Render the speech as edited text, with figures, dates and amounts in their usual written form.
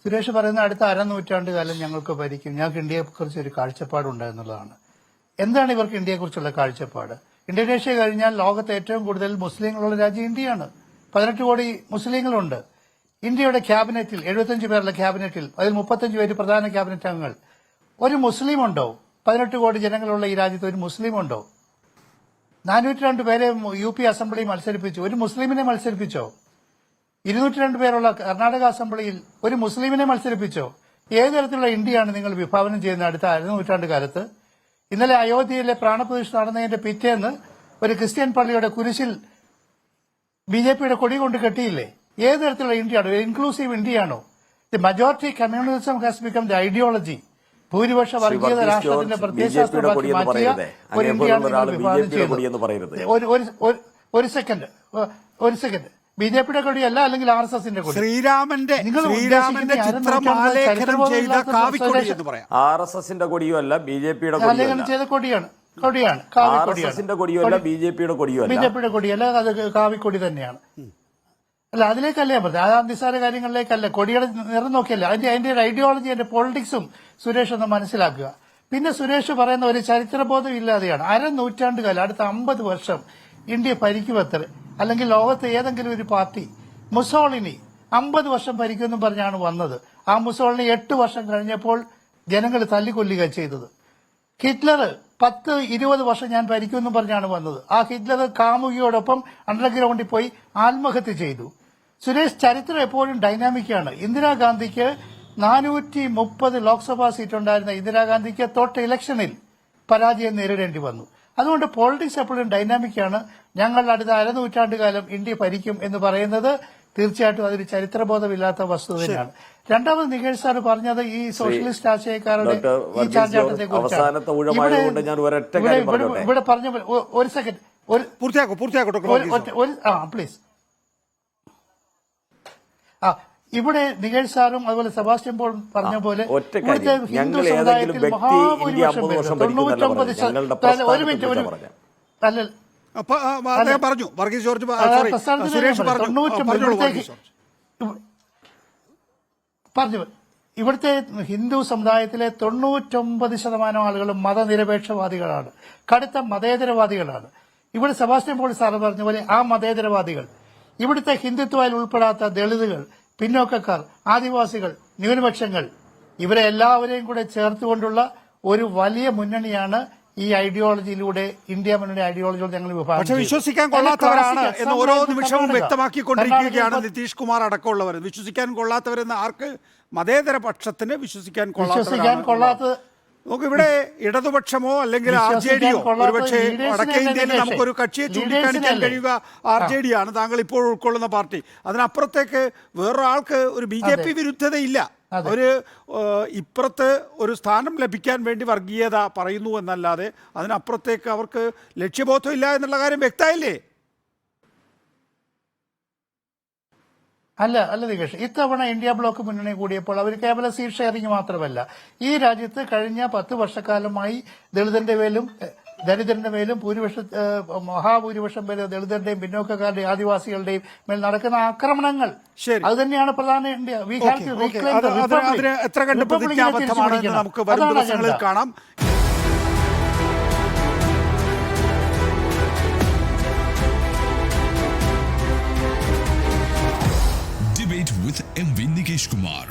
സുരേഷ് പറയുന്ന അടുത്ത അരനൂറ്റാണ്ട് കാലം ഞങ്ങൾക്ക് ഭരിക്കും, ഞങ്ങൾക്ക് ഇന്ത്യയെക്കുറിച്ച് ഒരു കാഴ്ചപ്പാടുണ്ട് എന്നുള്ളതാണ്. എന്താണ് ഇവർക്ക് ഇന്ത്യയെക്കുറിച്ചുള്ള കാഴ്ചപ്പാട്? ഇന്തോനേഷ്യ കഴിഞ്ഞാൽ ലോകത്തെ ഏറ്റവും കൂടുതൽ മുസ്ലിങ്ങളുള്ള രാജ്യം ഇന്ത്യയാണ്. 18 കോടി മുസ്ലിങ്ങളുണ്ട്. ഇന്ത്യയുടെ ക്യാബിനറ്റിൽ 75 പേരുള്ള ക്യാബിനറ്റിൽ അതിൽ 35 പേര് പ്രധാന ക്യാബിനറ്റ് അംഗങ്ങൾ. ഒരു മുസ്ലിം ഉണ്ടോ? 18 കോടി ജനങ്ങളുള്ള ഈ രാജ്യത്ത് ഒരു മുസ്ലിം ഉണ്ടോ? 402 പേരെ UP അസംബ്ലി മത്സരിപ്പിച്ചു, ഒരു മുസ്ലിമിനെ മത്സരിപ്പിച്ചോ? 202 പേരുള്ള കർണാടക അസംബ്ലിയിൽ ഒരു മുസ്ലിമിനെ മത്സരിപ്പിച്ചോ? ഏത് തരത്തിലുള്ള ഇന്ത്യയാണ് നിങ്ങൾ വിഭാവനം ചെയ്യുന്നത് അടുത്ത അരനൂറ്റാണ്ട് കാലത്ത്? ഇന്നലെ അയോധ്യയിലെ പ്രാണപ്രതിഷ്ഠ നടന്നതിന്റെ പിറ്റേന്ന് ഒരു ക്രിസ്ത്യൻ പള്ളിയുടെ കുരിശിൽ BJPയുടെ കൊടി കൊണ്ട് കെട്ടിയില്ലേ? ഏത് തരത്തിലുള്ള ഇന്ത്യയാണോ? ഇൻക്ലൂസീവ് ഇന്ത്യയാണോ? The majority communism has become the ideology. ഭൂരിപക്ഷ വർഗീയത രാഷ്ട്രത്തിന്റെ പ്രത്യയശാസ്ത്രമാക്കി മാറ്റിയ ഒരു ഇന്ത്യയാണ് നിങ്ങൾ വിഭാവനം ചെയ്യുന്നത്. ഒരു സെക്കൻഡ് BJPയുടെ കൊടിയല്ല, അല്ലെങ്കിൽ RSSന്റെ കൊടി. ശ്രീരാമന്റെ ചിത്രം ആലേഖനം ചെയ്ത കാവിക്കൊടി എന്ന് പറയാം. RSSന്റെ കൊടിയോ അല്ല, BJPയുടെ ആലേഖനം ചെയ്ത കൊടിയാണ്. RSSന്റെ കൊടിയോ അല്ല, BJPയുടെ കൊടിയോ അല്ല. BJPയുടെ കൊടിയല്ല, അത് കാവിക്കൊടി തന്നെയാണ്. അല്ല, അതിലേക്കല്ലേ പറഞ്ഞത്, ആ നിസ്സാര കാര്യങ്ങളിലേക്കല്ല. കൊടിയുടെ നിറം നോക്കിയല്ല, അതിന്റെ ഒരു ഐഡിയോളജി, അതിന്റെ പൊളിറ്റിക്സും സുരേഷ് ഒന്ന് മനസ്സിലാക്കുക. പിന്നെ സുരേഷ് പറയുന്ന ഒരു ചരിത്രബോധം ഇല്ലാതെയാണ്. അരനൂറ്റാണ്ട് കാലം, അടുത്ത 50 വർഷം ഇന്ത്യ ഭരിക്കുമത്ര, അല്ലെങ്കിൽ ലോകത്തെ ഏതെങ്കിലും ഒരു പാർട്ടി. മുസോളിനി 50 വർഷം ഭരിക്കുമെന്നും പറഞ്ഞാണ് വന്നത്. ആ മുസോളിനി 8 വർഷം കഴിഞ്ഞപ്പോൾ ജനങ്ങൾ തല്ലിക്കൊല്ലുക ചെയ്തത്. ഹിറ്റ്ലർ 10-20 വർഷം ഞാൻ ഭരിക്കുമെന്നും പറഞ്ഞാണ് വന്നത്. ആ ഹിറ്റ്ലർ കാമുകിയോടൊപ്പം അണ്ടർഗ്രൗണ്ടിൽ പോയി ആത്മഹത്യ ചെയ്തു. സുരേഷ്, ചരിത്രം എപ്പോഴും ഡൈനാമിക്കാണ്. ഇന്ദിരാഗാന്ധിക്ക് 430 ലോക്സഭാ സീറ്റുണ്ടായിരുന്ന ഇന്ദിരാഗാന്ധിക്ക് തൊട്ട് ഇലക്ഷനിൽ പരാജയം നേരിടേണ്ടി വന്നു. അതുകൊണ്ട് പോളിറ്റിക്സ് എപ്പോഴും ഡൈനാമിക്കാണ്. ഞങ്ങൾ അടുത്ത അരനൂറ്റാണ്ട് കാലം ഇന്ത്യ ഭരിക്കും എന്ന് പറയുന്നത് തീർച്ചയായിട്ടും അതൊരു ചരിത്രബോധമില്ലാത്ത വസ്തുത തന്നെയാണ്. രണ്ടാമത് നികേഷ് സാർ പറഞ്ഞത് ഈ സോഷ്യലിസ്റ്റ് ആശയക്കാരുടെ ഈ ചാഞ്ചാട്ടത്തെ കുറിച്ചാണ്. ഇവിടെ പറഞ്ഞ ഒരു സെക്കൻഡ് പ്ലീസ്. ഇവിടെ നികേഷ് സാറും അതുപോലെ സെബാസ്റ്റ്യൻ പോൾ പറഞ്ഞ പോലെ ഇവിടുത്തെ ഹിന്ദു സമുദായത്തിൽ മഹാഭൂരിപക്ഷം പേര് 99% ഒരു മിനിറ്റ് പറഞ്ഞു. ഇവിടുത്തെ ഹിന്ദു സമുദായത്തിലെ 99% ആളുകളും മതനിരപേക്ഷവാദികളാണ്, കടുത്ത മതേതരവാദികളാണ്. ഇവിടെ സെബാസ്റ്റ്യൻ പോൾ സാറ് പറഞ്ഞ പോലെ ആ മതേതരവാദികൾ, ഇവിടുത്തെ ഹിന്ദുത്വയിൽ ഉൾപ്പെടാത്ത ദളിതുകൾ, പിന്നോക്കക്കാർ, ആദിവാസികൾ, ന്യൂനപക്ഷങ്ങൾ, ഇവരെ എല്ലാവരെയും കൂടെ ചേർത്തുകൊണ്ടുള്ള ഒരു വലിയ മുന്നണിയാണ് ഈ ഐഡിയോളജിയിലൂടെ, ഇന്ത്യ മുന്നണി ഐഡിയോളജിയിലൂടെ ഞങ്ങൾ പക്ഷെ വിശ്വസിക്കാൻ കൊള്ളാത്തവരാണ് എന്ന് ഓരോ നിമിഷവും വ്യക്തമാക്കിക്കൊണ്ടിരിക്കുകയാണ് നിതീഷ് കുമാർ അടക്കമുള്ളവർ. വിശ്വസിക്കാൻ കൊള്ളാത്തവരെന്ന് ആർക്ക്? മതേതര പക്ഷത്തിന് വിശ്വസിക്കാൻ കൊള്ളാത്തത്. നമുക്കിവിടെ ഇടതുപക്ഷമോ അല്ലെങ്കിൽ RJD ഒരുപക്ഷെ വടക്കേ ഇന്ത്യയിൽ നമുക്കൊരു കക്ഷിയെ ചൂണ്ടിക്കാണിക്കാൻ കഴിയുക RJD ആണ്, താങ്കൾ ഇപ്പോൾ ഉൾക്കൊള്ളുന്ന പാർട്ടി. അതിനപ്പുറത്തേക്ക് വേറൊരാൾക്ക് ഒരു BJP വിരുദ്ധതയില്ല. ഒരു ഇപ്പുറത്ത് ഒരു സ്ഥാനം ലഭിക്കാൻ വേണ്ടി വർഗീയത പറയുന്നു എന്നല്ലാതെ അതിനപ്പുറത്തേക്ക് അവർക്ക് ലക്ഷ്യബോധം ഇല്ല എന്നുള്ള കാര്യം വ്യക്തമായില്ലേ? അല്ല നികേഷ്, ഇത്തവണ ഇന്ത്യ ബ്ലോക്ക് മുന്നണി കൂടിയപ്പോൾ അവർ കേവല സീറ്റ് ഷെയറിംഗ് മാത്രമല്ല, ഈ രാജ്യത്ത് കഴിഞ്ഞ 10 വർഷക്കാലമായി ദളിതന്റെ മേലും ദരിദ്രന്റെ മേലും മഹാഭൂരിപക്ഷം പേര് ദളിതരുടെയും പിന്നോക്കക്കാരുടെയും ആദിവാസികളുടെയും മേൽ നടക്കുന്ന ആക്രമണങ്ങൾ, അത് തന്നെയാണ് പ്രധാന ഇന്ത്യ. എത്ര കണ്ട് പ്രതിജ്ഞാബദ്ധമാണെന്ന് നമുക്ക് വരും ദിവസങ്ങളിൽ കാണാം. Debate with MV Nikesh Kumar.